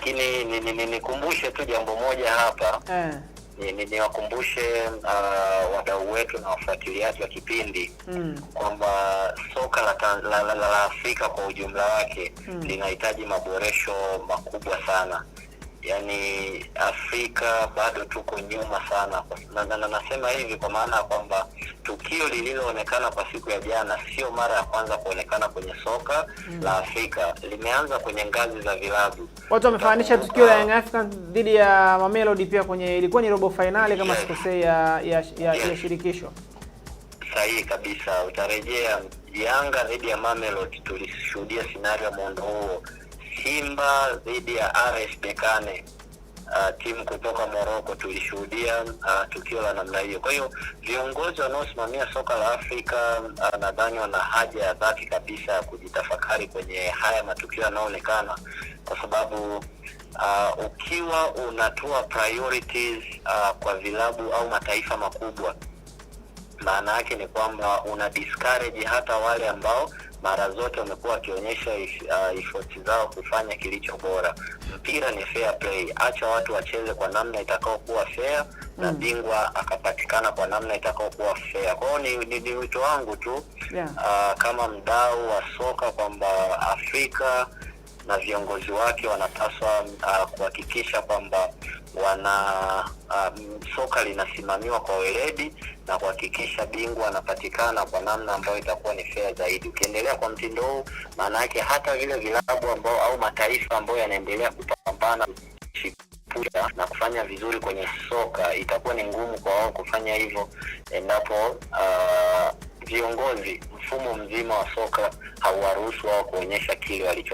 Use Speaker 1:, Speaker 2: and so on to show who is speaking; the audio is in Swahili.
Speaker 1: lakini nikumbushe tu jambo moja hapa. Niwakumbushe wadau wetu na wafuatiliaji wa kipindi kwamba soka la Afrika kwa ujumla wake linahitaji maboresho makubwa sana. Yaani Afrika bado tuko nyuma sana. Na nasema hivi kwa maana kwamba tukio lililoonekana kwa siku ya jana sio mara ya kwanza kuonekana kwenye soka la Afrika. Limeanza kwenye ngazi za vilabu.
Speaker 2: Watu wamefananisha tukio la Young Africans dhidi ya Mamelodi pia kwenye ilikuwa ni robo finali kama sikosei ya shirikisho.
Speaker 1: Sahihi kabisa. Utarejea Yanga dhidi ya Mamelodi, tulishuhudia scenario muundo huo. Simba dhidi ya RS Berkane, timu kutoka Morocco, tulishuhudia tukio la namna hiyo. Kwa hiyo viongozi wanaosimamia soka la Afrika nadhani wana haja ya dhati kabisa ya kujitafakari kwenye haya matukio yanayoonekana, kwa sababu ukiwa unatoa priorities kwa vilabu au mataifa makubwa, maana yake ni kwamba una discourage hata wale ambao mara zote wamekuwa wakionyesha efforts zao kufanya kilicho bora. Mpira ni fair play. Acha watu wacheze kwa namna itakayokuwa fair na bingwa akapatikana kwa namna itakayokuwa fair. Kwa hiyo ni wito wangu tu kama mdau wa soka kwamba Afrika na viongozi wake wanapaswa kuhakikisha kwamba soka linasimamiwa kwa weledi na kuhakikisha bingwa anapatikana kwa namna ambayo itakuwa ni fair zaidi. Ukiendelea kwa mtindo huu, maana yake hata vile vilabu ambao au mataifa ambayo yanaendelea kupambana na kufanya vizuri kwenye soka, itakuwa ni ngumu kwa wao kufanya hivyo endapo viongozi, mfumo mzima wa soka hauwaruhusu wao kuonyesha kile walicho